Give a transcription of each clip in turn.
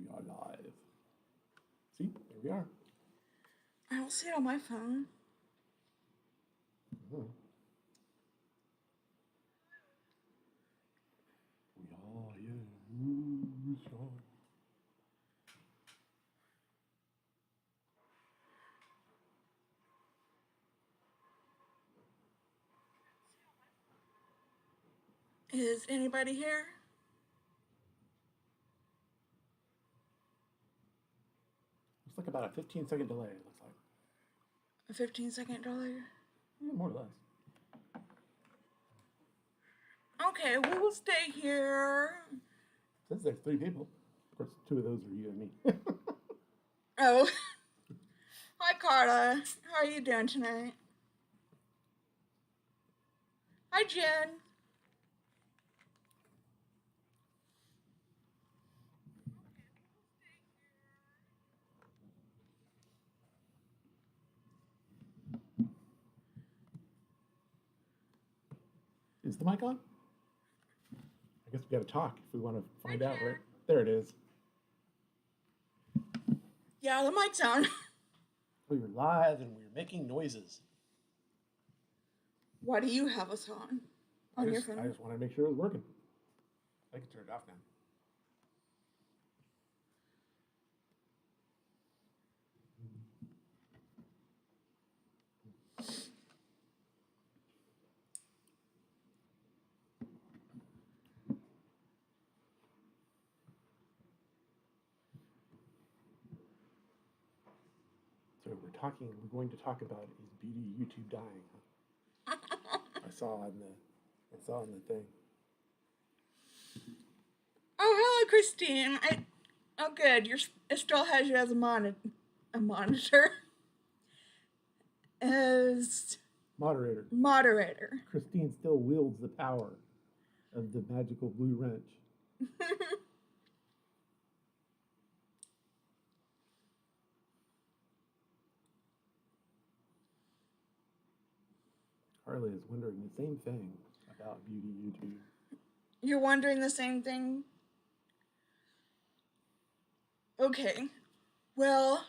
We are live. See, there we are. I don't see it on my phone. We are you. Is anybody here? Looks like about a 15-second delay, it looks like. A 15-second delay? Yeah, more or less. Okay, we'll stay here. Since there's 3 people, of course, 2 of those are you and me. Oh. Hi, Carla. How are you doing tonight? Hi, Jen. Is the mic on? I guess we got to talk if we want to find out, right? There it is. Yeah, the mic's on. We were live and we were making noises. Why do you have us on? Your phone? I just wanted to make sure it was working. I can turn it off now. So we're going to talk about is beauty YouTube dying? Huh? I saw on the thing. Oh, hello, Christine. Oh, good. It still has you as a monitor. As moderator. Christine still wields the power of the magical blue wrench. Carly is wondering the same thing about beauty YouTube. You're wondering the same thing? Okay. Well,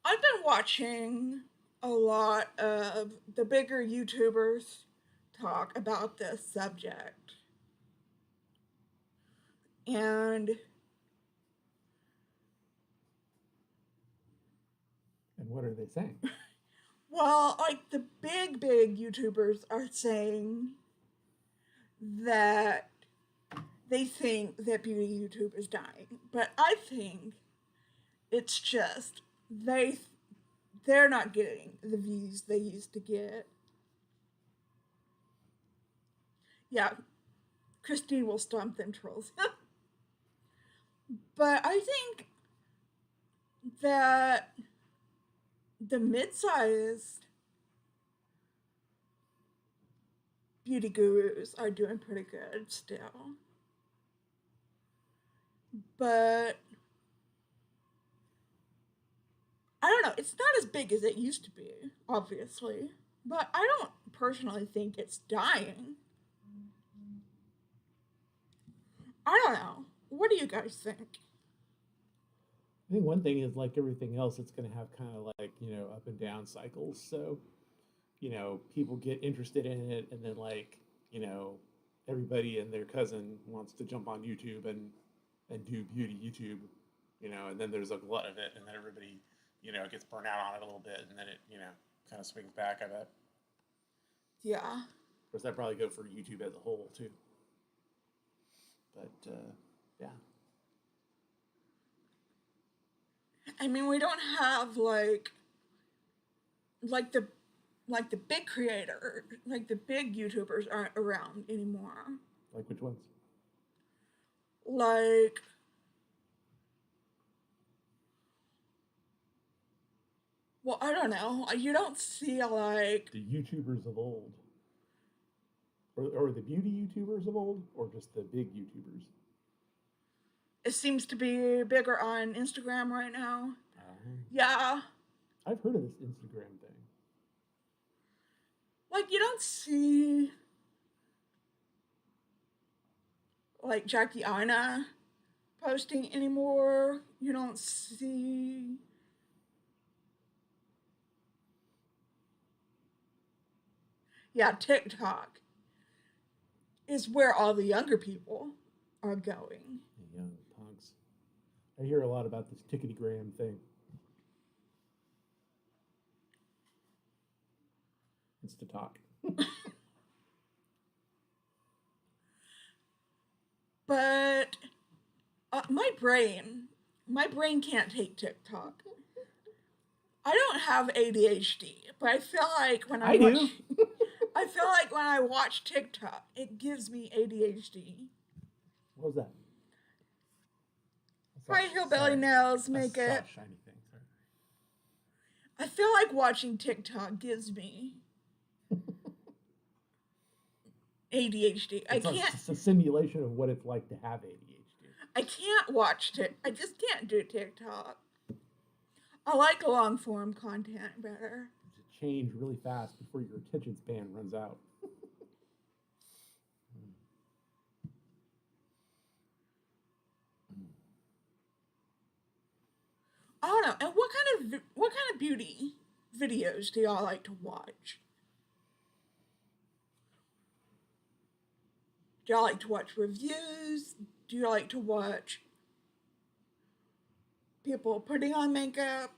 I've been watching a lot of the bigger YouTubers talk about this subject. And what are they saying? Well, like the big YouTubers are saying that they think that beauty YouTube is dying. But I think it's just they're not getting the views they used to get. Yeah, Christine will stomp them trolls. But I think that the mid-sized beauty gurus are doing pretty good still. But I don't know, it's not as big as it used to be, obviously. But I don't personally think it's dying. I don't know. What do you guys think? I think one thing is, like everything else, it's going to have kind of like, up and down cycles. So, people get interested in it, and then everybody and their cousin wants to jump on YouTube and do beauty YouTube, and then there's a glut of it, and then everybody, gets burnt out on it a little bit, and then it, kind of swings back, I bet. Yeah. Of course, that'd probably go for YouTube as a whole, too. But, yeah. I mean, we don't have like the big creator, like the big YouTubers aren't around anymore. Like which ones? Like, well, I don't know. You don't see like the YouTubers of old, or the beauty YouTubers of old, or just the big YouTubers. It seems to be bigger on Instagram right now. Yeah. I've heard of this Instagram thing. Like, you don't see like Jackie Aina posting anymore. You don't see. Yeah, TikTok is where all the younger people are going. The young punks. I hear a lot about this tickety-gram thing. It's to talk. But my brain can't take TikTok. I don't have ADHD, but I feel like when I watch, do. I feel like when I watch TikTok, it gives me ADHD. What was that? Probably hillbilly nails, makeup. Shiny thing. Sorry. I feel like watching TikTok gives me ADHD. It's a simulation of what it's like to have ADHD. I can't watch it. I just can't do TikTok. I like long form content better. To change really fast before your attention span runs out. I don't know. And what kind of beauty videos do y'all like to watch? Do y'all like to watch reviews? Do you like to watch people putting on makeup?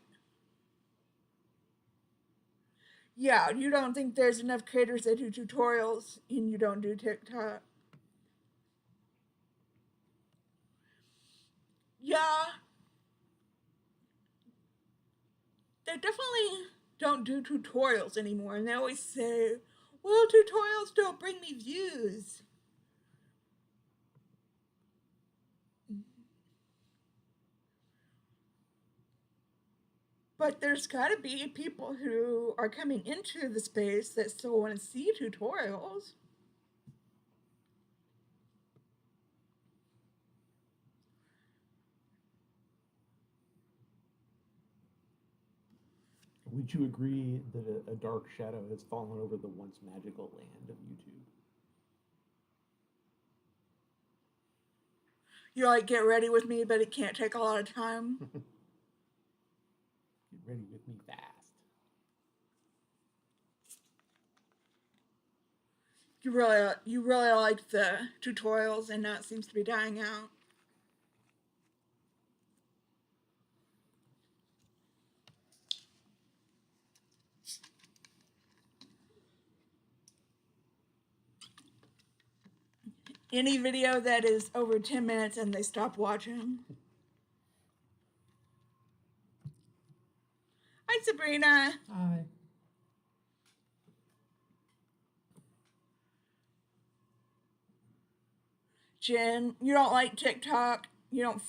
Yeah, you don't think there's enough creators that do tutorials and you don't do TikTok? Yeah. They definitely don't do tutorials anymore, and they always say, well, tutorials don't bring me views. But there's got to be people who are coming into the space that still want to see tutorials. Would you agree that a dark shadow has fallen over the once magical land of YouTube? You're like, get ready with me, but it can't take a lot of time. Get ready with me fast. You really like the tutorials, and now it seems to be dying out. Any video that is over 10 minutes and they stop watching. Hi, Sabrina. Hi. Jen, you don't like TikTok. You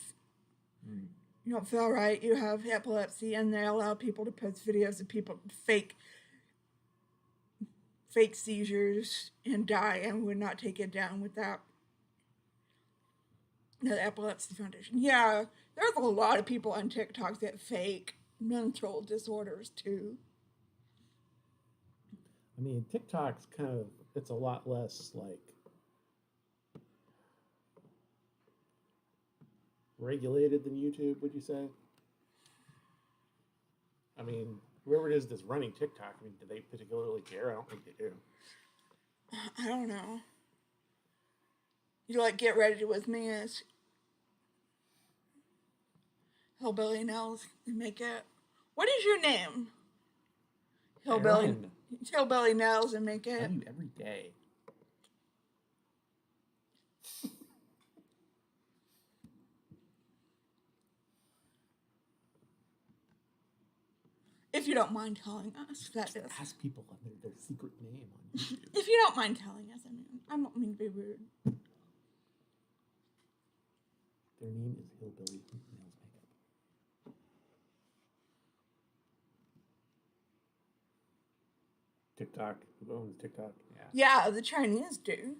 don't feel right. You have epilepsy, and they allow people to post videos of people fake seizures and die, and would not take it down without the Epilepsy Foundation. Yeah, there's a lot of people on TikTok that fake mental disorders too. I mean, TikTok's it's a lot less like regulated than YouTube, would you say? I mean, whoever it is that's running TikTok, I mean, do they particularly care? I don't think they do. I don't know. You like get ready with me as hillbilly nails and makeup. What is your name? Hillbilly nails and makeup. I do every day. If you don't mind telling us, that is. Ask people their secret name on YouTube. If you don't mind telling us, I don't mean to be rude. Their name is Hillbilly Nails Makeup. TikTok. Who owns TikTok? Yeah, the Chinese do.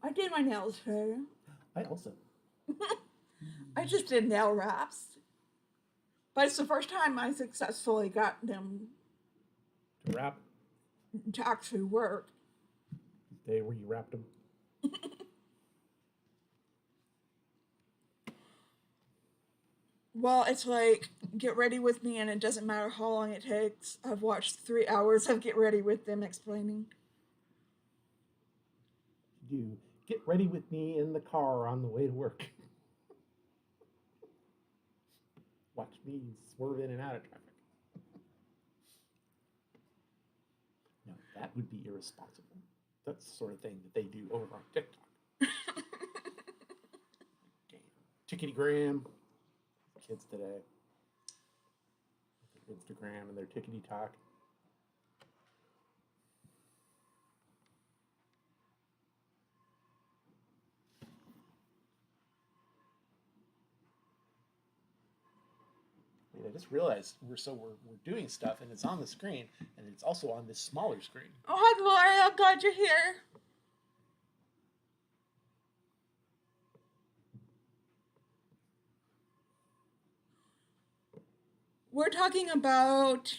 I did my nails today. I also. I just did nail wraps. But it's the first time I successfully got them To wrap? to actually work. They rewrapped them. Well, it's like Get Ready With Me, and it doesn't matter how long it takes. I've watched 3 hours of Get Ready With them explaining. Do Get Ready With Me in the car on the way to work. Watch me swerve in and out of traffic. No, that would be irresponsible. That's the sort of thing that they do over on TikTok. Damn. Tickety-gram. Kids today. Their Instagram and their tickety-talk. I just realized we're doing stuff and it's on the screen and it's also on this smaller screen. Oh, hi, Gloria. I'm glad you're here. We're talking about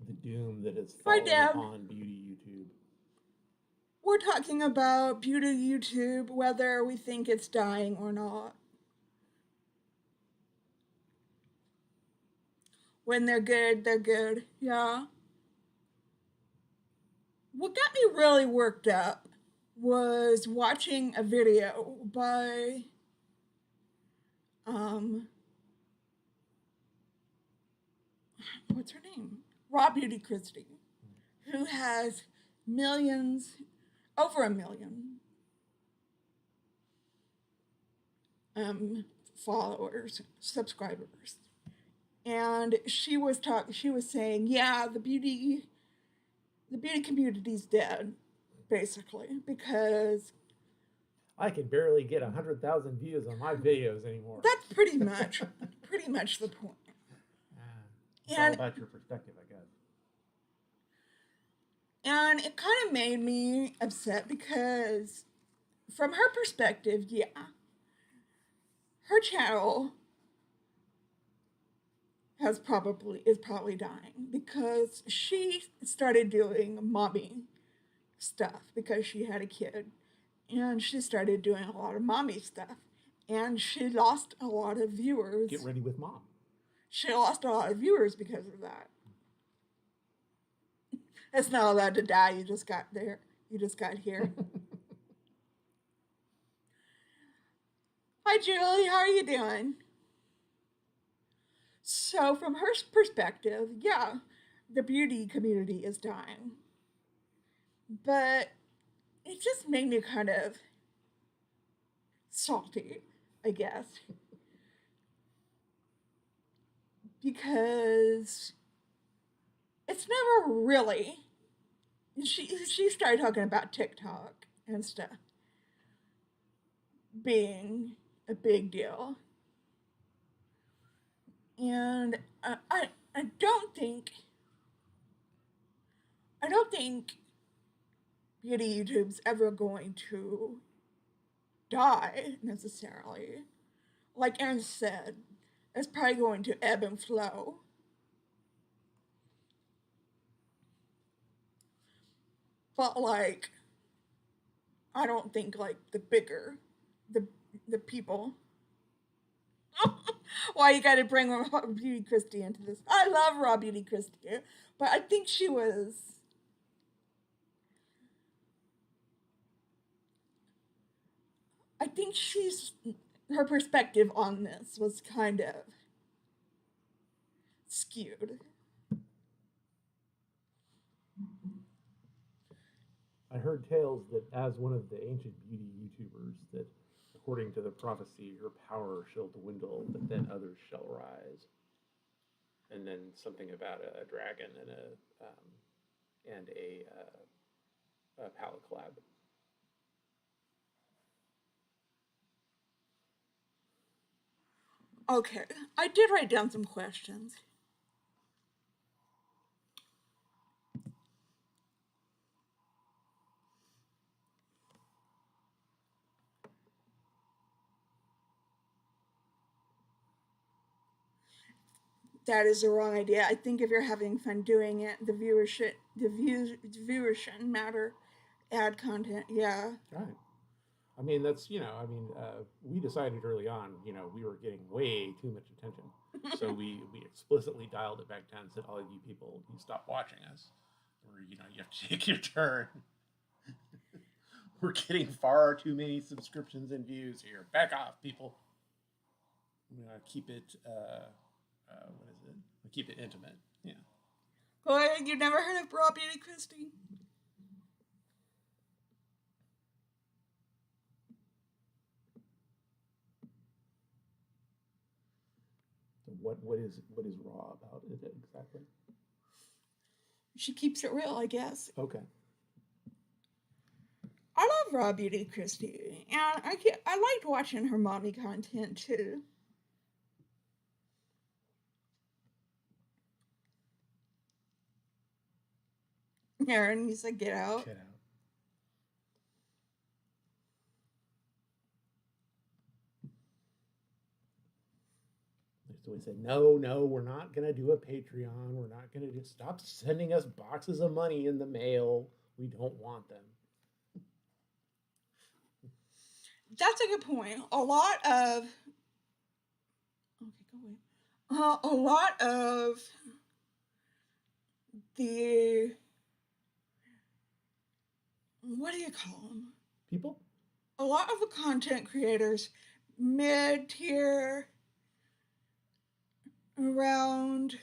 the doom that is falling on beauty YouTube. We're talking about beauty YouTube, whether we think it's dying or not. When they're good, they're good. Yeah. What got me really worked up was watching a video by what's her name? Raw Beauty Christie, who has millions, over 1 million followers, subscribers. And she was saying, yeah, the beauty community's dead, basically, because I can barely get 100,000 views on my videos anymore. That's pretty much the point. It's all about your perspective, I guess. And it kind of made me upset because, from her perspective, yeah, her channel is probably dying because she started doing mommy stuff because she had a kid, and she started doing a lot of mommy stuff, and she lost a lot of viewers. Get Ready With Mom. She lost a lot of viewers because of that. It's not allowed to die. You just got there. You just got here. Hi, Julie. How are you doing? So, from her perspective, yeah, the beauty community is dying. But it just made me kind of salty, I guess. Because it's never really. She started talking about TikTok and stuff being a big deal. And I don't think beauty YouTube's ever going to die necessarily. Like Aaron said, it's probably going to ebb and flow. But like, I don't think like the people. Why you gotta bring Raw Beauty Christie into this? I love Raw Beauty Christie, but I think her perspective on this was kind of skewed. I heard tales that as one of the ancient beauty YouTubers, that according to the prophecy, her power shall dwindle, but then others shall rise. And then something about a dragon and a palette collab. Okay, I did write down some questions. That is the wrong idea. I think if you're having fun doing it, the viewership matter. Add content, yeah. Right. I mean, that's, we decided early on, we were getting way too much attention. So we explicitly dialed it back down and said, all of you people, you stop watching us. Or, you have to take your turn. We're getting far too many subscriptions and views here. Back off, people. I'm going to keep it, what is it? Keep it intimate. Yeah. Boy, you never heard of Raw Beauty Christie? So what is Raw about it exactly? She keeps it real, I guess. Okay. I love Raw Beauty Christie, and I liked watching her mommy content too. Aaron, he's like, get out. Get out. So we said, no, we're not going to do a Patreon. We're not going to just stop sending us boxes of money in the mail. We don't want them. That's a good point. A lot of the, what do you call them? People? A lot of the content creators, mid-tier, around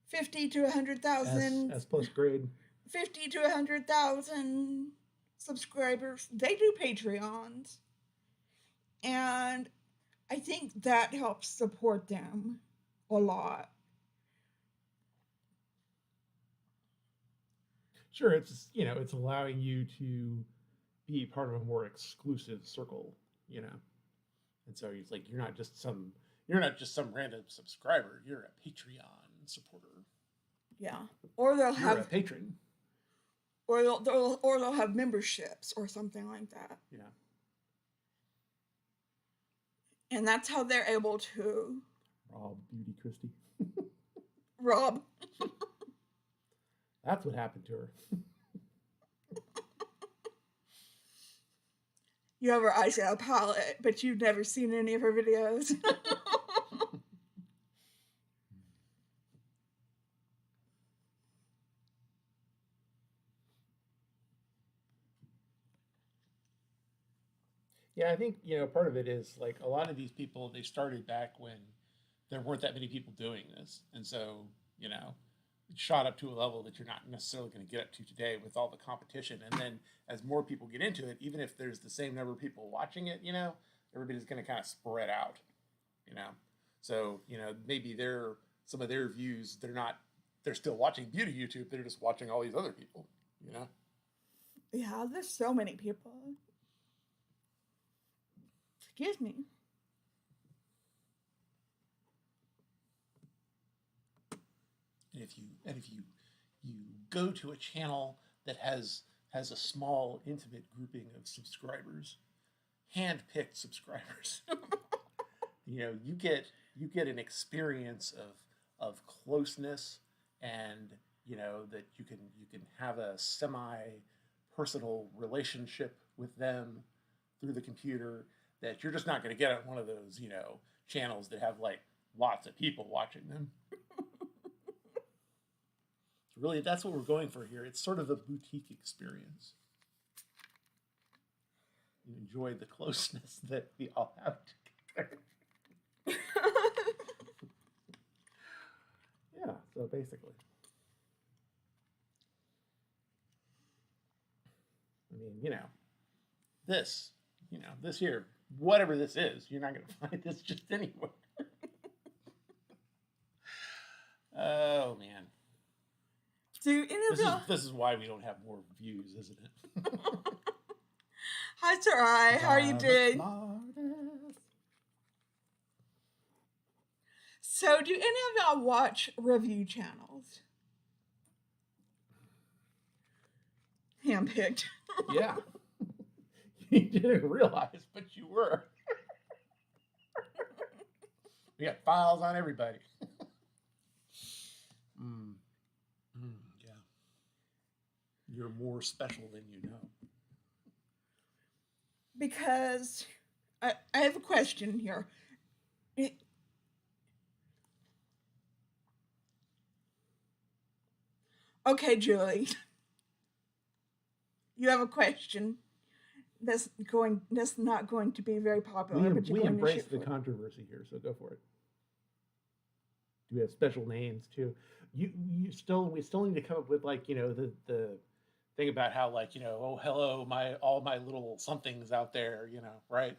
50 to 100,000. S plus grade. 50 to 100,000 subscribers. They do Patreons. And I think that helps support them a lot. Sure, it's it's allowing you to be part of a more exclusive circle, And so it's like you're not just some random subscriber. You're a Patreon supporter. Yeah, or they'll You're have a patron. Or they'll have memberships or something like that. Yeah. And that's how they're able to Rob Beauty Christie. rob. That's what happened to her. You have her eyeshadow palette, but you've never seen any of her videos. Yeah, I think, part of it is like a lot of these people, they started back when there weren't that many people doing this. And so, it shot up to a level that you're not necessarily going to get up to today with all the competition. And then as more people get into it, even if there's the same number of people watching it, everybody's going to kind of spread out, So, maybe some of their views, they're still watching beauty YouTube. They're just watching all these other people, Yeah, there's so many people. Excuse me. And if you go to a channel that has a small, intimate grouping of subscribers, hand-picked subscribers, you get an experience of closeness, and that you can have a semi-personal relationship with them through the computer that you're just not going to get on one of those channels that have like lots of people watching them. Really, that's what we're going for here. It's sort of a boutique experience. You enjoy the closeness that we all have together. Yeah, so basically. I mean, this here, whatever this is, you're not going to find this just anywhere. Oh, man. This is why we don't have more views, isn't it? Hi, Sarai. How are you doing? So, do any of y'all watch review channels? Handpicked. Yeah. You didn't realize, but you were. We got files on everybody. Yeah. You're more special than you know. Because I have a question here. Okay, Julie, you have a question that's not going to be very popular, but you're We going to embrace shoot the for it. controversy here, so go for it. Do we have special names too? We still need to come up with like the thing about how like oh hello all my little somethings out there right.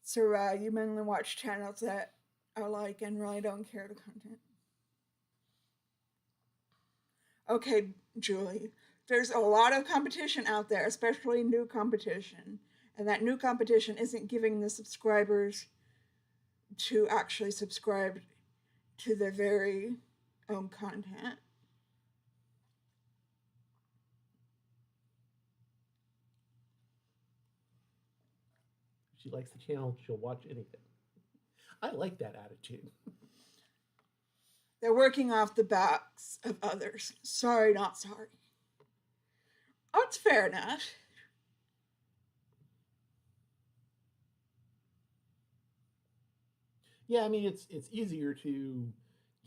So you mainly watch channels that I like and really don't care the content. Okay, Julie, there's a lot of competition out there, especially new competition. And that new competition isn't giving the subscribers to actually subscribe to their very own content. If she likes the channel, she'll watch anything. I like that attitude. They're working off the backs of others. Sorry, not sorry. Oh, it's fair enough. Yeah, I mean it's easier to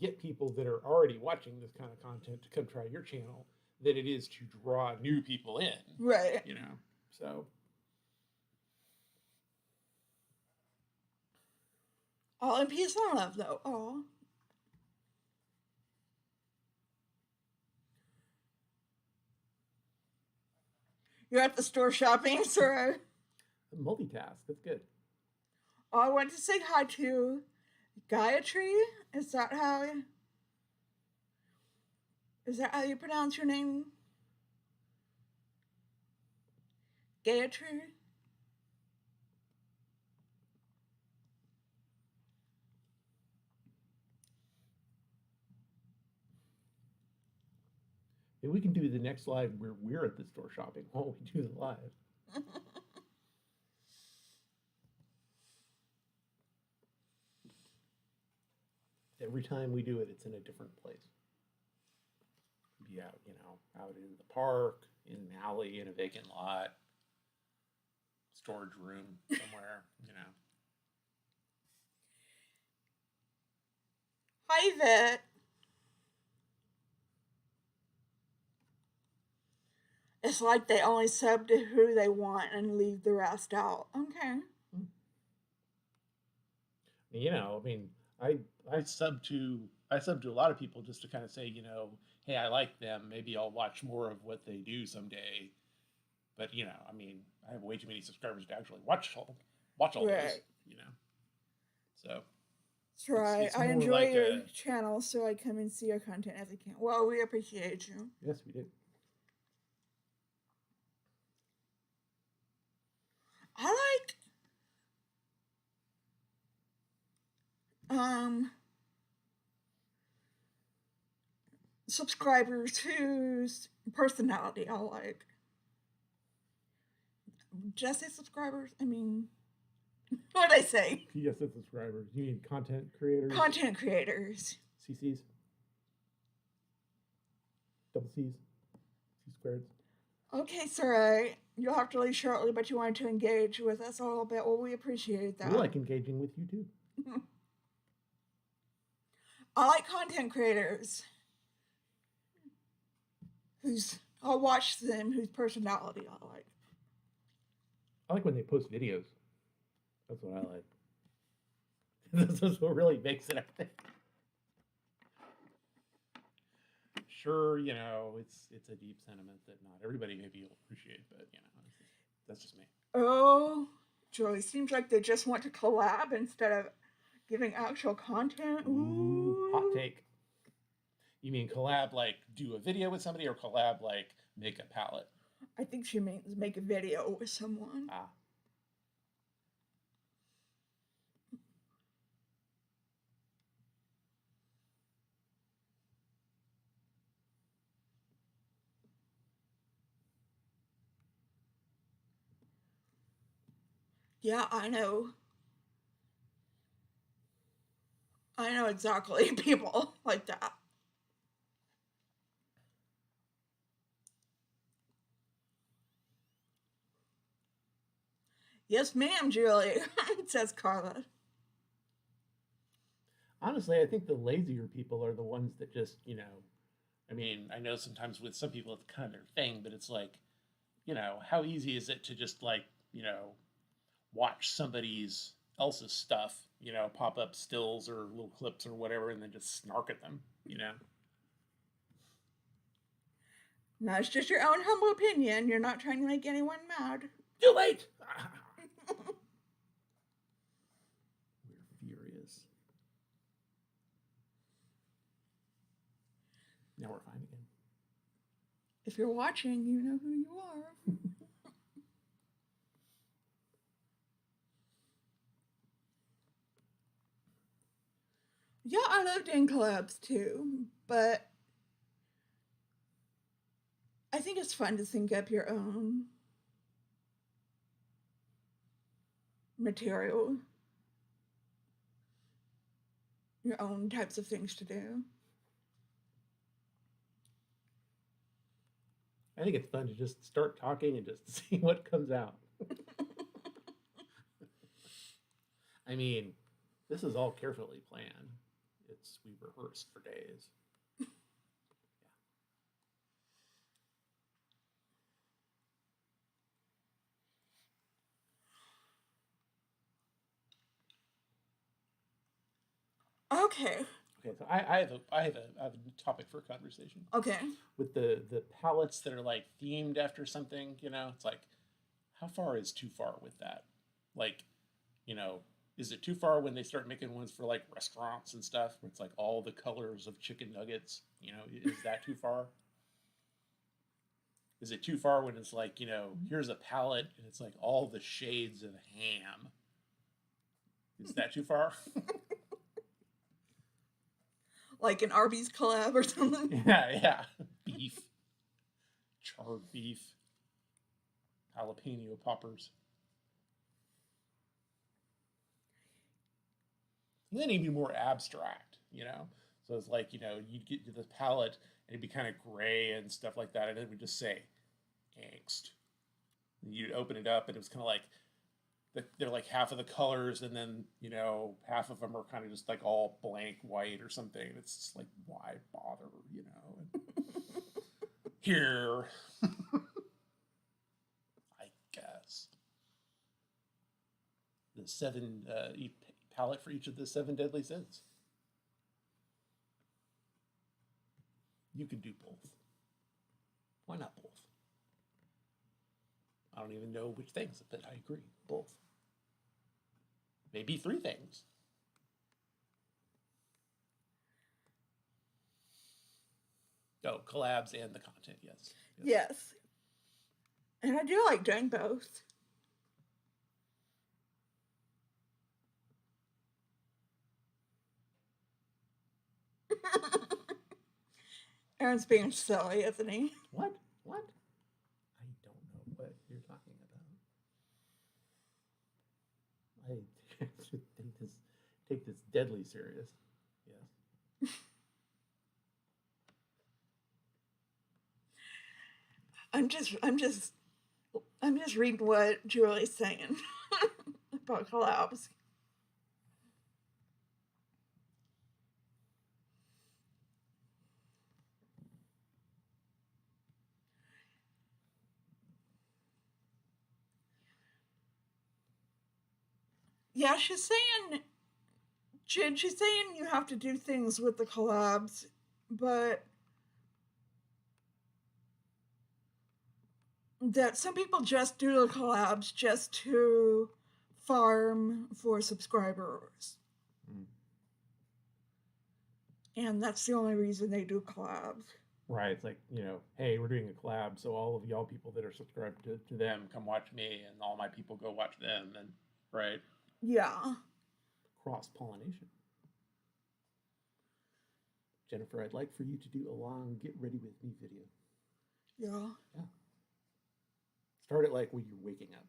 get people that are already watching this kind of content to come try your channel than it is to draw new people in. Right. So All in peace and love, though. Oh. You're at the store shopping, sir. multitask, that's good. Oh, I want to say hi to Gayatri. Is that how you pronounce your name? Gayatri? Maybe we can do the next live where we're at the store shopping while we do the live. Every time we do it, it's in a different place. Be out, out in the park, in an alley, in a vacant lot, storage room somewhere, Hi, Vet. It's like they only sub to who they want and leave the rest out. Okay. I mean, I sub to a lot of people just to kind of say, hey, I like them. Maybe I'll watch more of what they do someday. But I mean, I have way too many subscribers to actually watch all Right. those. So. That's right. It's I more enjoy like your channel, so I come and see your content as I can. Well, we appreciate you. Yes, we do. I like subscribers whose personality I like. Just say subscribers? I mean, what did I say? Yes, subscribers. You mean content creators? Content creators. CCs? Double C's? C squared? Okay, Sarai. You'll have to leave shortly, but you wanted to engage with us a little bit. Well, we appreciate that. We like engaging with you too. I like content creators I'll watch them whose personality I like. I like when they post videos. That's what I like. That's what really makes it, I think. Sure, it's a deep sentiment that not everybody maybe will appreciate, but that's just me. Oh, Joey, seems like they just want to collab instead of giving actual content. Ooh. Hot take. You mean collab like do a video with somebody, or collab like make a palette? I think she means make a video with someone. Ah. Yeah, I know. I know exactly people like that. Yes, ma'am, Julie, says Carla. Honestly, I think the lazier people are the ones that just, I mean, I know sometimes with some people it's kind of their thing, but it's like, how easy is it to just like, watch somebody's else's stuff, pop up stills or little clips or whatever, and then just snark at them. No, it's just your own humble opinion. You're not trying to make anyone mad. Too late! We're furious. Now we're fine again. If you're watching, you know who you are. Yeah, I love doing collabs too, but I think it's fun to think up your own material, your own types of things to do. I think it's fun to just start talking and just see what comes out. I mean, this is all carefully planned. We rehearsed for days. Okay. Okay, so I have a topic for conversation. Okay. With the palettes that are like themed after something, it's like, how far is too far with that? Like, is it too far when they start making ones for like restaurants and stuff where it's like all the colors of chicken nuggets? Is that too far? Is it too far when it's like, here's a palette and it's like all the shades of ham? Is that too far? Like an Arby's collab or something? Yeah. Beef. Charred beef. Jalapeno poppers. And then it'd be more abstract. So it's like, you'd get to the palette and it'd be kind of gray and stuff like that, and it would just say angst. And you'd open it up and it was kind of like they're like half of the colors, and then half of them are kind of just like all blank white or something. It's just like, why bother? Here, I guess the seven palette for each of the 7 deadly sins. You can do both. Why not both? I don't even know which things, but I agree. Both. Maybe 3 things. Oh, collabs and the content, yes. Yes. And I do like doing both. Aaron's being silly, isn't he? What? I don't know what you're talking about. I should take this deadly serious. Yes. I'm just reading what Julie's saying about collabs. Yeah, she's saying you have to do things with the collabs, but that some people just do the collabs just to farm for subscribers. And that's the only reason they do collabs. Right. It's like, hey, we're doing a collab, so all of y'all people that are subscribed to them come watch me, and all my people go watch them, and right? Yeah. Cross-pollination. Jennifer, I'd like for you to do a long get ready with me video. Yeah. Start it like when you're waking up.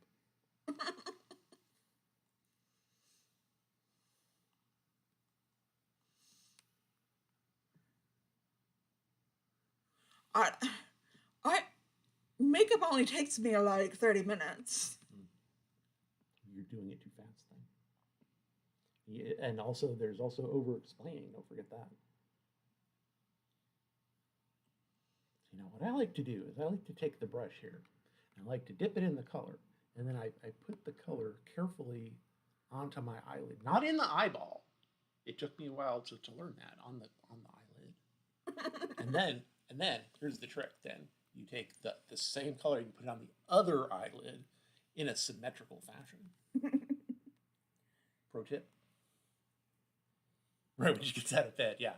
I, I makeup only takes me like 30 minutes. You're doing it too fast then. Yeah, and also, there's also over explaining. Don't forget that. You know, what I like to do is I like to take the brush here, and I like to dip it in the color, and then I put the color carefully onto my eyelid, not in the eyeball. It took me a while to learn that on the eyelid. and then here's the trick. Then you take the same color and you put it on the other eyelid in a symmetrical fashion. Pro tip. Right when she gets out of bed, yeah.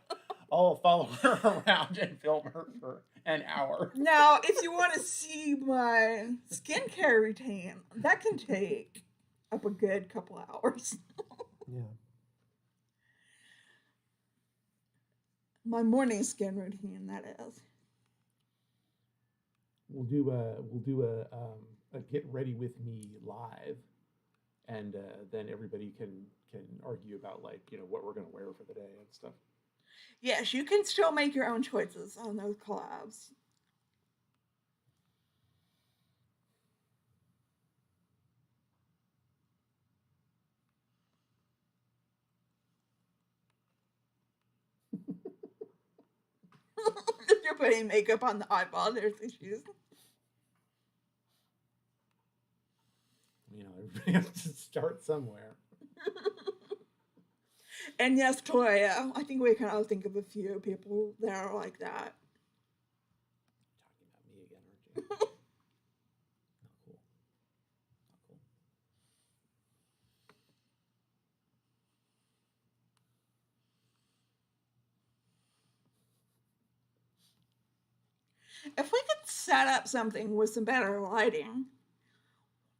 I'll follow her around and film her for an hour. Now, if you want to see my skincare routine, that can take up a good couple hours. Yeah. My morning skin routine, that is. We'll do a get ready with me live, and then everybody can argue about, like, you know, what we're gonna wear for the day and stuff. Yes, you can still make your own choices on those collabs. If you're putting makeup on the eyeball, there's issues. You know, everybody has to start somewhere. And yes, Toya, I think we can all think of a few people that are like that. Talking about me again, aren't you? Not cool. Not cool. If we could set up something with some better lighting,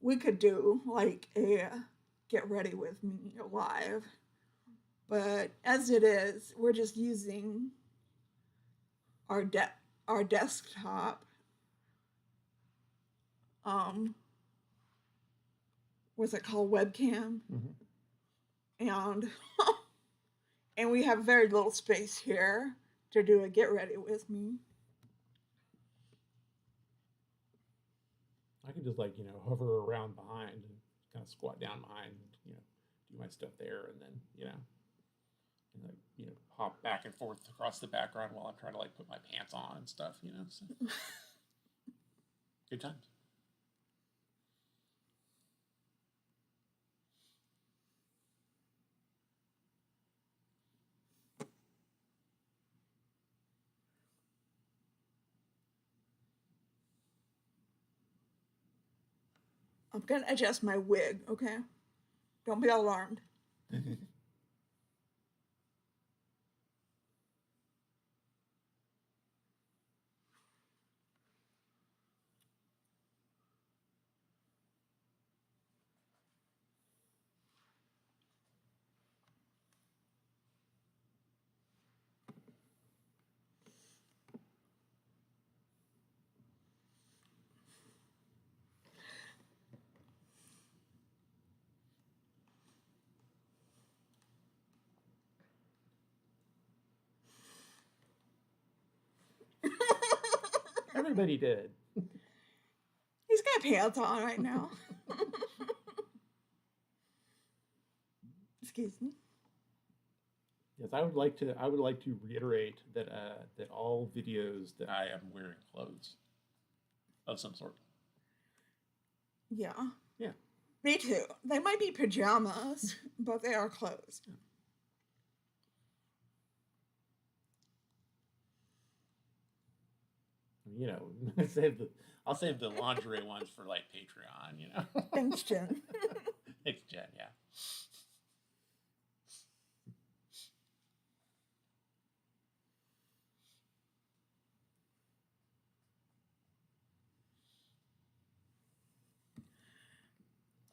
we could do like a get ready with me live. But as it is, we're just using our desktop. What's it called? Webcam. And and we have very little space here to do a get ready with me. I could just, like, you know, hover around behind and kind of squat down behind, and, you know, do my stuff there, and then, you know, and, like, you know, hop back and forth across the background while I'm trying to, like, put my pants on and stuff, you know. So. Good times. I'm gonna adjust my wig, okay? Don't be alarmed. Everybody did. He's got pants on right now. Excuse me. Yes, I would like to reiterate that that all videos that I am wearing clothes of some sort. Yeah. Yeah. Me too. They might be pajamas, but they are clothes. You know, I'll save the lingerie ones for, like, Patreon, you know. Thanks, Jen. Thanks, Jen, yeah.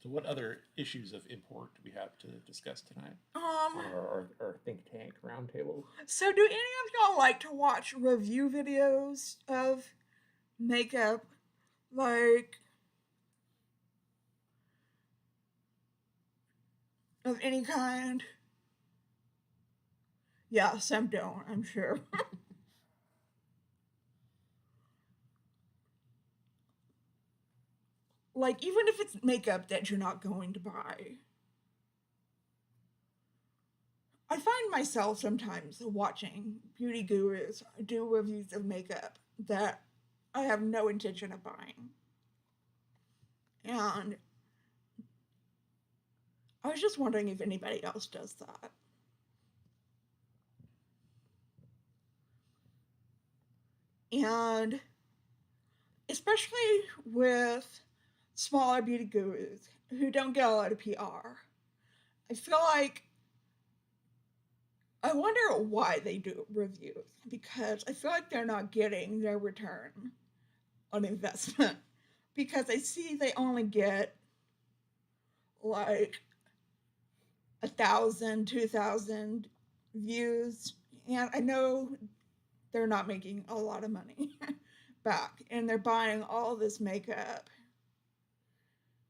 So what other issues of import do we have to discuss tonight on our think tank roundtable? So do any of y'all like to watch review videos of makeup? Like, of any kind? Yeah, some don't, I'm sure. like, even if it's makeup that you're not going to buy. I find myself sometimes watching beauty gurus do reviews of makeup that I have no intention of buying. And I was just wondering if anybody else does that. And especially with smaller beauty gurus who don't get a lot of PR, I feel like I wonder why they do reviews, because I feel like they're not getting their return on investment, because I see they only get like 1,000, 2,000 views, and I know they're not making a lot of money back, and they're buying all this makeup.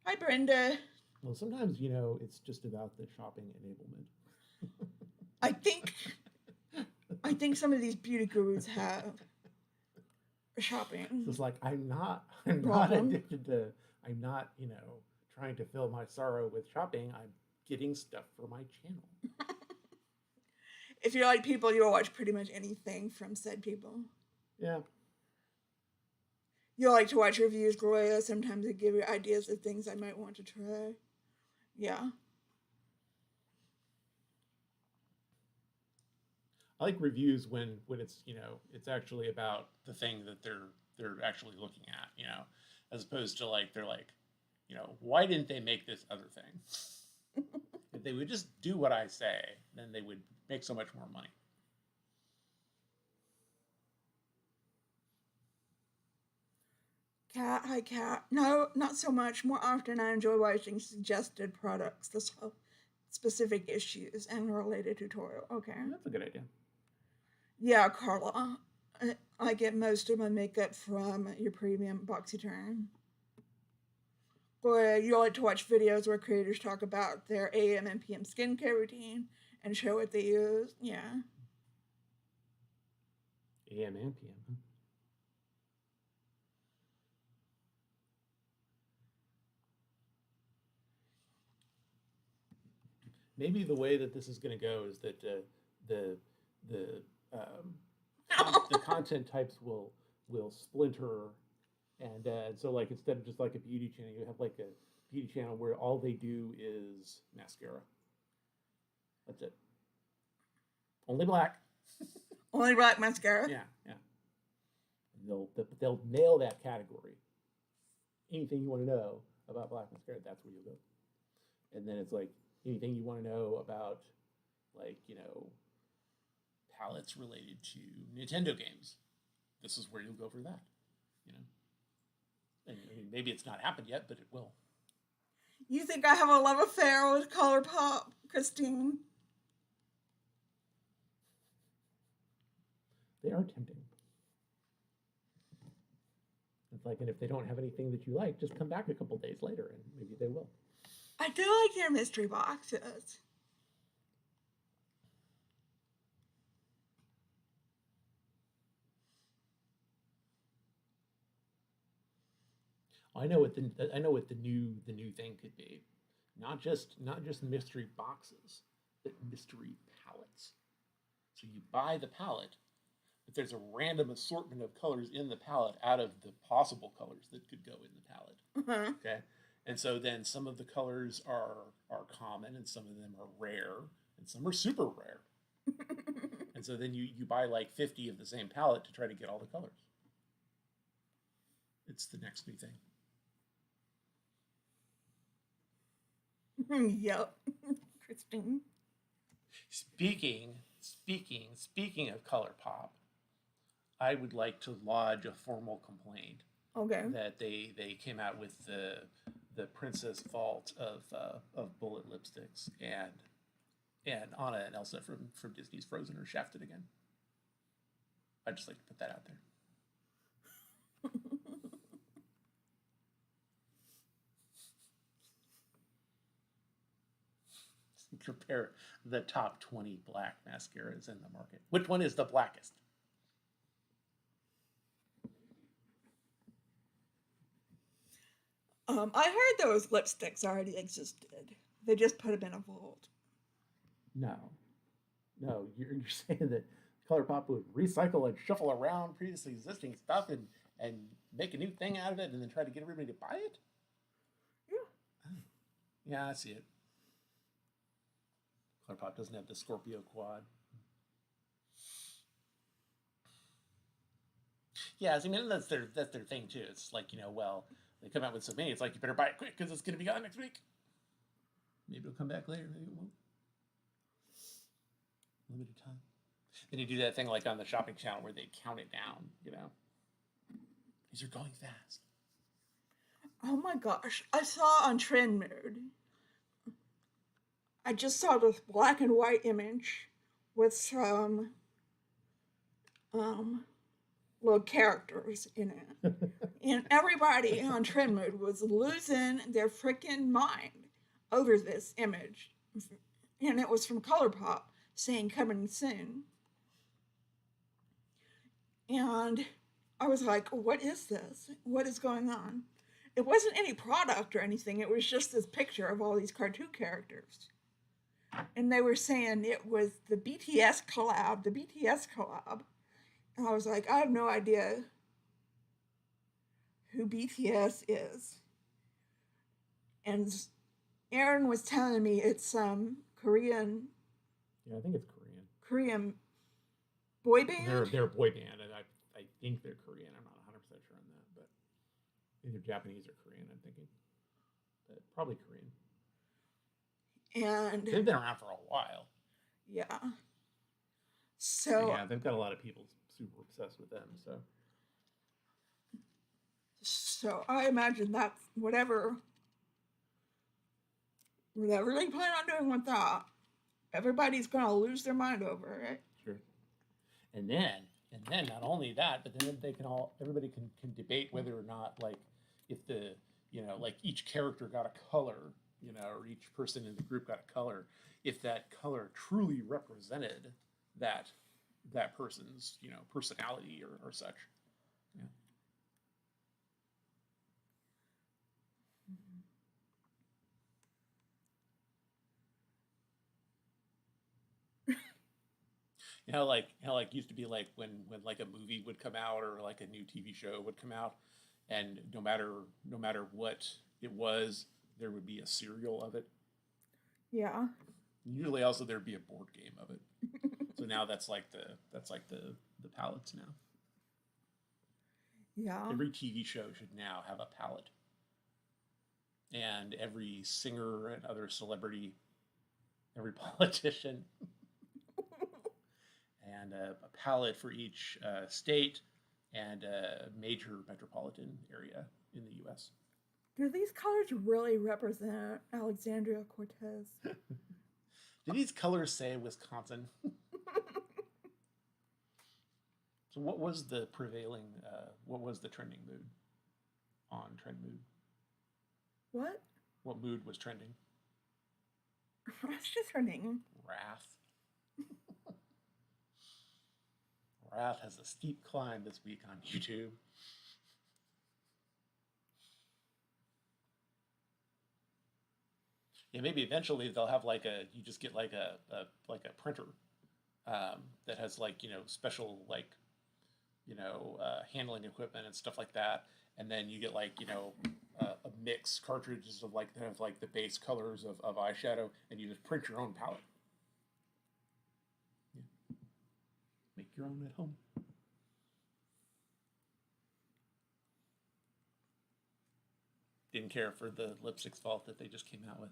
Hi, Brenda. Well, sometimes, it's just about the shopping enablement. I think some of these beauty gurus have shopping. So it's like I'm not addicted to. I'm not, trying to fill my sorrow with shopping. I'm getting stuff for my channel. If you like people, you'll watch pretty much anything from said people. Yeah. You'll like to watch reviews, Gloria. Sometimes they give you ideas of things I might want to try. Yeah. I like reviews when it's it's actually about the thing that they're actually looking at, as opposed to they're like, why didn't they make this other thing? If they would just do what I say, then they would make so much more money. Cat, hi Cat. No, not so much. More often I enjoy watching suggested products that solve specific issues and a related tutorial. Okay. That's a good idea. Yeah, Carla. I get most of my makeup from your premium BoxyCharm. Or you like to watch videos where creators talk about their AM and PM skincare routine and show what they use. Yeah. AM and PM. Huh? Maybe the way that this is going to go is that the content types will splinter, and so instead of just a beauty channel, you have a beauty channel where all they do is mascara. That's it. Only black. Only black mascara. Yeah. They'll nail that category. Anything you want to know about black mascara, that's where you'll go. And then it's anything you want to know about, palettes related to Nintendo games, this is where you'll go for that, And maybe it's not happened yet, but it will. You think I have a love affair with ColourPop, Christine? They are tempting. It's and if they don't have anything that you like, just come back a couple days later, and maybe they will. I do like their mystery boxes. I know what the new thing could be. Not just mystery boxes, but mystery palettes. So you buy the palette, but there's a random assortment of colors in the palette out of the possible colors that could go in the palette. Uh-huh. Okay? And so then some of the colors are common, and some of them are rare, and some are super rare. And so then you buy 50 of the same palette to try to get all the colors. It's the next new thing. Yep. Christine. Speaking of ColourPop, I would like to lodge a formal complaint. Okay. That they came out with the Princess Vault of bullet lipsticks, and Anna and Elsa from Disney's Frozen are shafted again. I'd just like to put that out there. Compare the top 20 black mascaras in the market. Which one is the blackest? I heard those lipsticks already existed. They just put them in a vault. No, no, you're saying that ColourPop would recycle and shuffle around previously existing stuff and make a new thing out of it and then try to get everybody to buy it? Yeah. Oh. Yeah, I see it. ColourPop doesn't have the Scorpio quad. Yeah, I mean that's their thing too. It's like, well, they come out with so many. It's like you better buy it quick because it's going to be gone next week. Maybe it'll come back later. Maybe it won't. Limited time. Then you do that thing like on the shopping channel where they count it down. These are going fast. Oh my gosh! I saw on Trend Mood. I just saw this black and white image with some little characters in it. And everybody on Trend Mood was losing their freaking mind over this image. And it was from ColourPop saying coming soon. And I was like, what is this? What is going on? It wasn't any product or anything. It was just this picture of all these cartoon characters. And they were saying it was the BTS collab. And I was like, I have no idea who BTS is. And Aaron was telling me it's some Korean. Yeah, I think it's Korean boy band. They're a boy band, and I think they're Korean. I'm not 100% sure on that, but either Japanese or Korean. I'm thinking, but probably Korean. And they've been around for a while. Yeah. So yeah, they've got a lot of people super obsessed with them. So I imagine that's whatever they plan on doing with that, everybody's gonna lose their mind over it. Sure. And then not only that, but then everybody can debate whether or not, like, if the like each character got a color, or each person in the group got a color, if that color truly represented that person's personality or such. Yeah. Like used to be like when like a movie would come out or like a new TV show would come out, and no matter what it was, there would be a serial of it. Yeah. Usually also there'd be a board game of it. So now that's like the palettes now. Yeah. Every TV show should now have a palette. And every singer and other celebrity, every politician, and a palette for each state and a major metropolitan area in the U.S. Do these colors really represent Alexandria Cortez? Do these colors say Wisconsin? So what was the prevailing, what was the trending mood on Trend Mood? What? What mood was trending? What's just trending? Wrath. Wrath has a steep climb this week on YouTube. Yeah, maybe eventually they'll have you just get like a printer that has special handling equipment and stuff like that, and then you get a mix cartridges of that have the base colors of eyeshadow, and you just print your own palette. Yeah. Make your own at home. Didn't care for the lipstick's fault that they just came out with.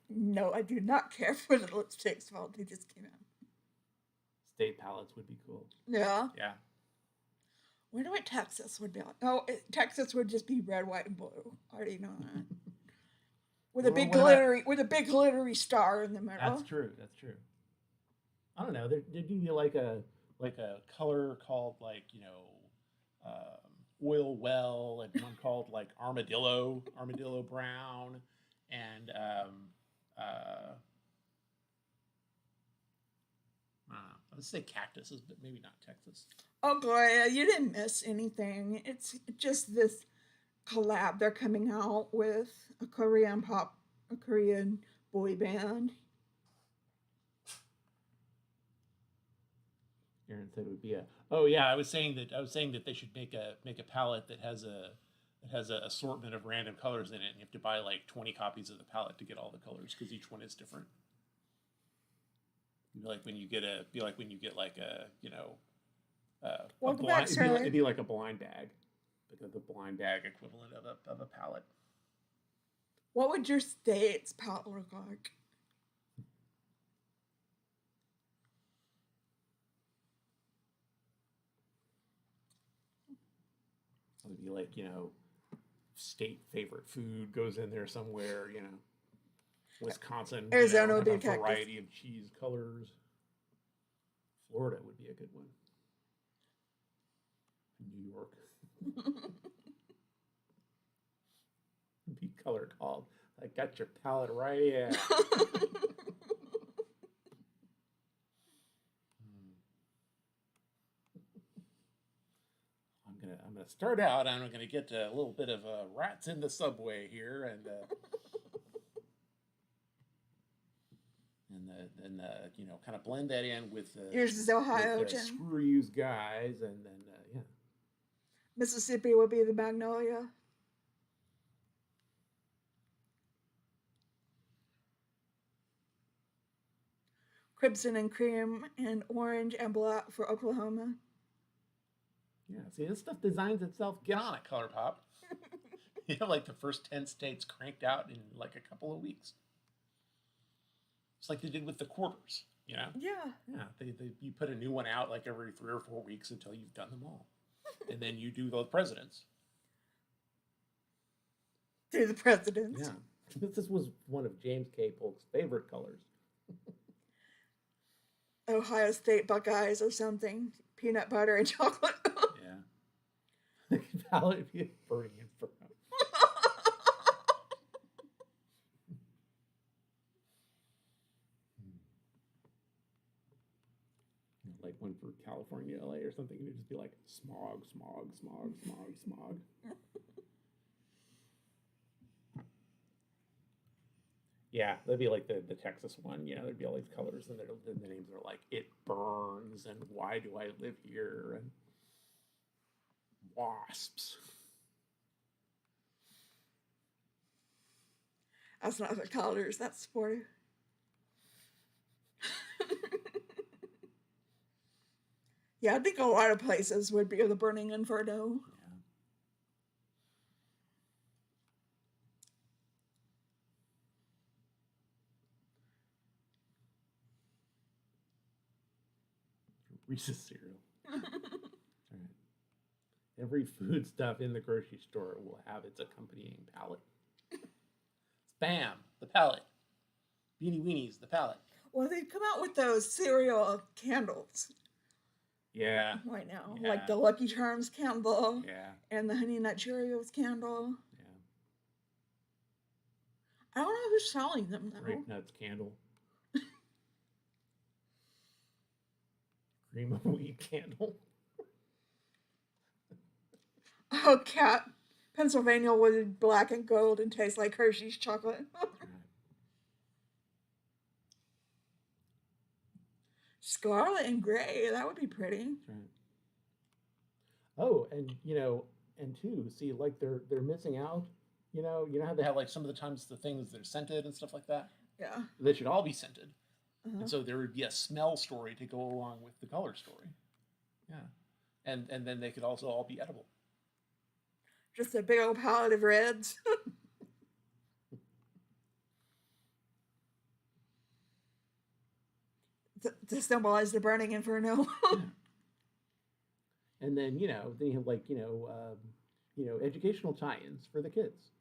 No, I do not care for the lipsticks fault they just came out. State palettes would be cool. Yeah. Yeah. Wonder what Texas would be like. Oh, Texas would just be red, white, and blue. I already know that. With a big glittery star in the middle. That's true. I don't know. There'd be like a color called oil well, and one called armadillo brown, and I would say cactuses, but maybe not Texas. Oh, Gloria, you didn't miss anything. It's just this collab. They're coming out with a Korean boy band. Aaron said it would be a. Oh yeah, I was saying that they should make a palette that has a assortment of random colors in it, and you have to buy like 20 copies of the palette to get all the colors because each one is different. It'd be like when you get like a Welcome blind, back, Sterling. it'd be like a blind bag, like the blind bag equivalent of a palette. What would your state's palette look like? It'd be like, state favorite food goes in there somewhere, Wisconsin, Arizona would be a a cactus. variety of cheese colors. Florida would be a good one. New York. Be color called. I got your palette right here. I'm gonna start out. I'm gonna get a little bit of rats in the subway here, and kind of blend that in with Yours is Ohio, with, Jim. screw yous guys, and then yeah. Mississippi would be the magnolia. Crimson and cream and orange and black for Oklahoma. Yeah, see, this stuff designs itself. Get on it, Color Pop. You have like the first 10 states cranked out in like a couple of weeks. It's like they did with the quarters, Yeah. Yeah, you put a new one out like every 3 or 4 weeks until you've done them all. And then you do the presidents. Do the presidents. Yeah. This was one of James K. Polk's favorite colors. Ohio State Buckeyes or something. Peanut butter and chocolate. Yeah. Palette would be a burning inferno. Like one for California, LA or something, it'd just be like smog, smog, smog, smog, smog. Yeah, that'd be like the Texas one. There'd be all these colors, and the names are like "It Burns" and "Why Do I Live Here" and wasps. That's not the colors. That's sporty. Yeah, I think a lot of places would be the burning inferno. Reese's cereal. Right. Every food stuff in the grocery store will have its accompanying palette. Spam, the palette. Beanie Weenies, the palette. Well, they come out with those cereal candles. Yeah. Right now. Yeah. Like the Lucky Charms candle. Yeah. And the Honey Nut Cheerios candle. Yeah. I don't know who's selling them, though. Grape Nuts candle. Cream of wheat candle. Oh, cat. Pennsylvania was black and gold and tastes like Hershey's chocolate. Scarlet and gray. That would be pretty. That's right. Oh, and too, see, like they're missing out. You know how they have like some of the times the things that are scented and stuff like that. Yeah. They should all be scented. Uh-huh. And so there would be a smell story to go along with the color story. Yeah. And then they could also all be edible. Just a big old palette of reds. to symbolize the burning inferno. Yeah. And then, then you have like, educational tie-ins for the kids.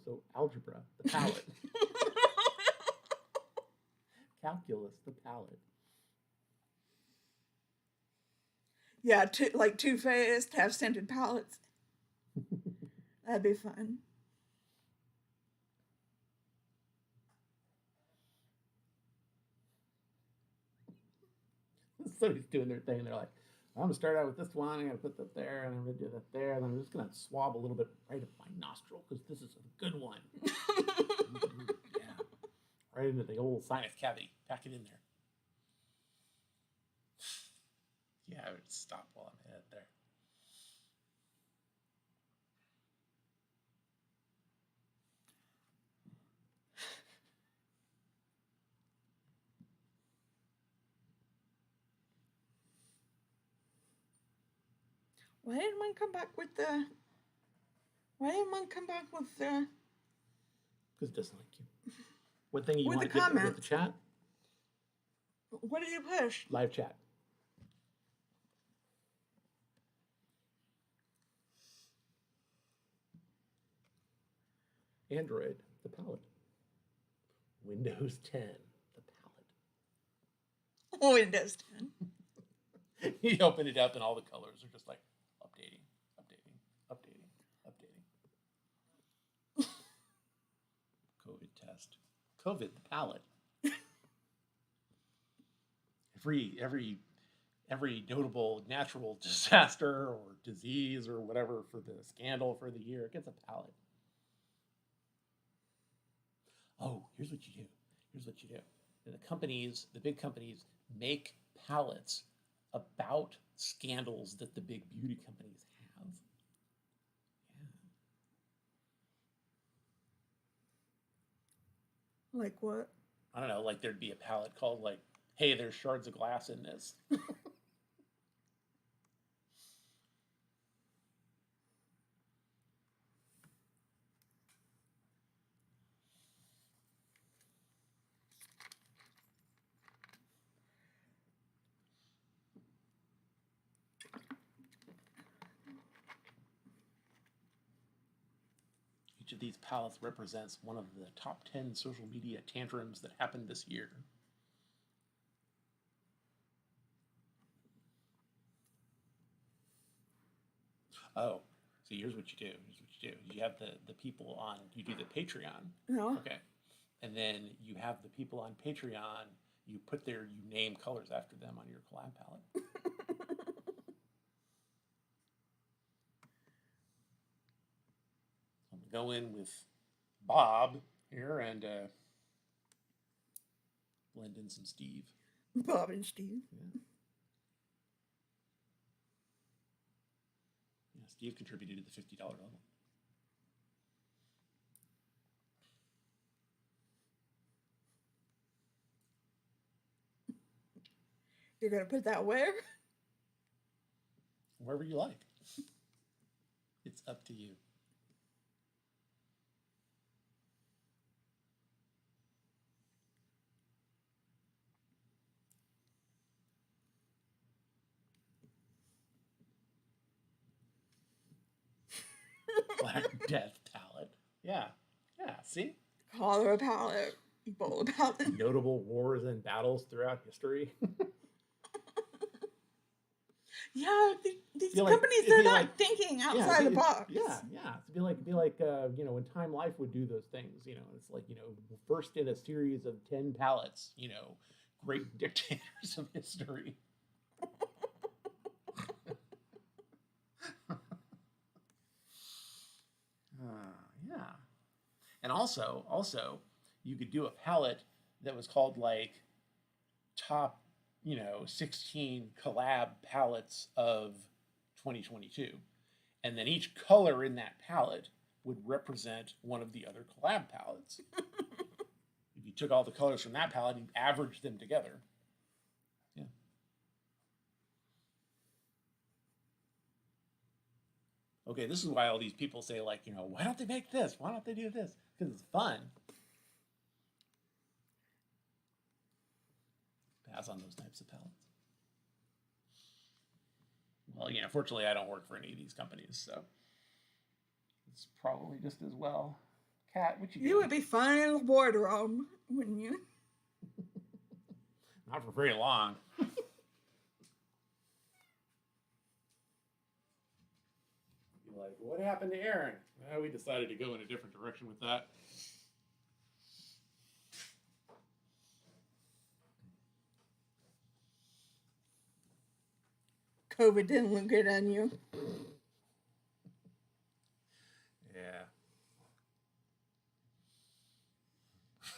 So algebra, the palette. Calculus, the palette. Yeah, like Too-Faced have scented palettes. That'd be fun. Somebody's doing their thing. They're like, I'm gonna start out with this one. I'm gonna put that there, and I'm gonna do that there, and I'm just gonna swab a little bit right up my nostril because this is a good one. Yeah, right into the old sinus cavity. Pack it in there. Yeah, I would stop while I'm at there. Why didn't one come back with the? Why didn't one come back with the? Because it doesn't like you. What thing you With want the to get with the comments. chat? What did you push? Live chat. Android, the palette. Windows 10, the palette. Windows 10. You open it up and all the colors are just like updating, updating, updating, updating. COVID test. COVID, the palette. Every notable natural disaster or disease or whatever for the scandal for the year gets a palette. Oh, here's what you do. Here's what you do. The big companies make palettes about scandals that the big beauty companies have. Yeah. Like what? I don't know, like there'd be a palette called like, hey, there's shards of glass in this. Each of these palettes represents one of the top 10 social media tantrums that happened this year. Oh, so here's what you do. You have the people on, you do the Patreon. No. Okay. And then you have the people on Patreon, you name colors after them on your collab palette. I'm going to go in with Bob here and blend in some Steve. Bob and Steve. Yeah. Steve contributed to the $50 level. You're going to put that where? Wherever you like. It's up to you. Black Death palette. Yeah. Yeah, see? Cholera palette. Ebola palette. Notable wars and battles throughout history. Yeah, these companies, they're not thinking outside the box. Yeah. It'd be like when Time Life would do those things, it's like, first in a series of 10 palettes, great dictators of history. Yeah. And also, you could do a palette that was called like top 16 collab palettes of 2022. And then each color in that palette would represent one of the other collab palettes. If you took all the colors from that palette and averaged them together. Yeah. Okay, this is why all these people say, like, why don't they make this? Why don't they do this? Because it's fun. Pass on those types of palettes. Well, fortunately, I don't work for any of these companies, so it's probably just as well. Kat, what you doing? You would be fine in the wardrobe, wouldn't you? Not for very long. You're like, what happened to Aaron? Well, we decided to go in a different direction with that. COVID didn't look good on you. Yeah.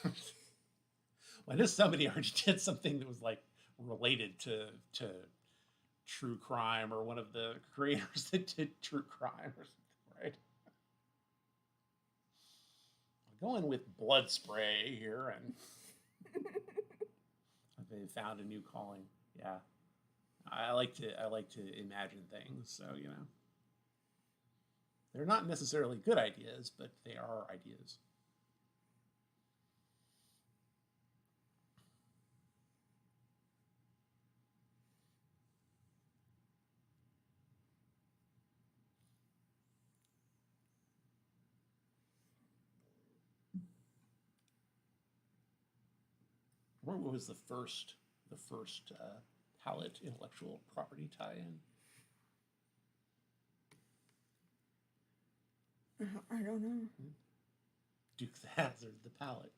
Well, I know somebody already did something that was like related to true crime, or one of the creators that did true crime or something, right? I'm going with blood spray here, and they found a new calling. Yeah, I like to imagine things, so they're not necessarily good ideas, but they are ideas. What was the first palette intellectual property tie-in? I don't know. Duke the Hazzard, the palette.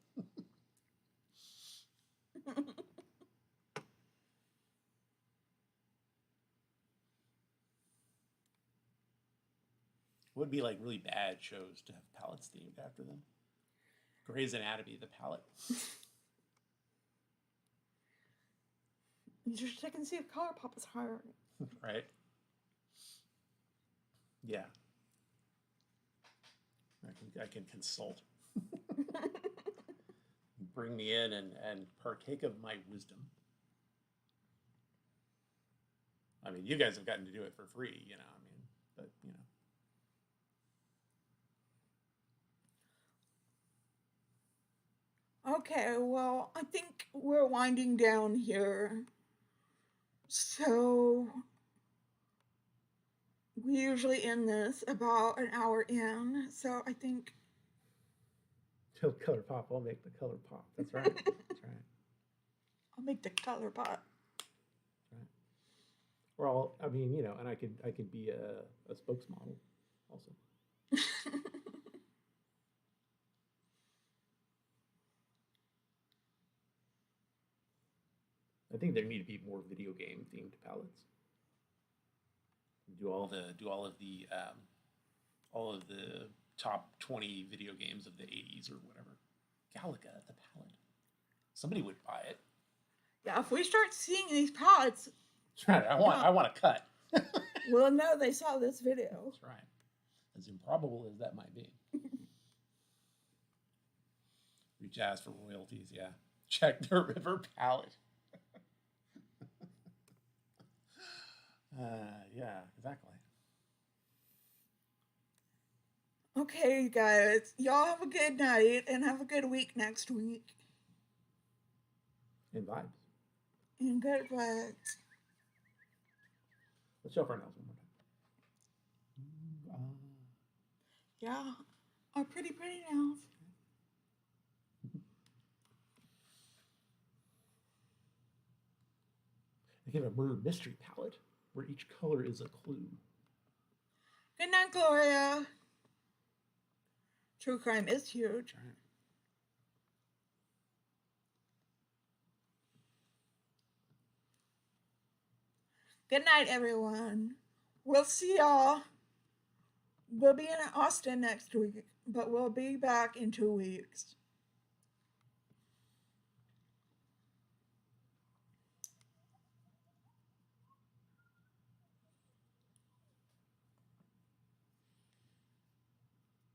Would be like really bad shows to have palettes themed after them. Grey's Anatomy, the palette. You should check and see if ColourPop is hiring. Right? Yeah. I can consult. Bring me in and partake of my wisdom. I mean, you guys have gotten to do it for free, but Okay, well, I think we're winding down here. So we usually end this about an hour in. So I think. Till color pop, I'll make the color pop. That's right. That's right. I'll make the color pop. Right. Or and I could be a spokesmodel also. I think there need to be more video game themed palettes. Do all of the top 20 video games of the 80s or whatever. Galaga, the palette. Somebody would buy it. Yeah, if we start seeing these palettes, that's right. I want a cut. We'll know they saw this video. That's right. As improbable as that might be. Reach ask for royalties. Yeah. Check the river palette. Yeah, exactly. Okay, guys. Y'all have a good night and have a good week next week. And vibes. And good vibes. Let's show off our nails one more time. Yeah, our pretty nails. They have a murder mystery palette where each color is a clue. Good night, Gloria. True crime is huge. Right. Good night, everyone. We'll see y'all. We'll be in Austin next week, but we'll be back in 2 weeks.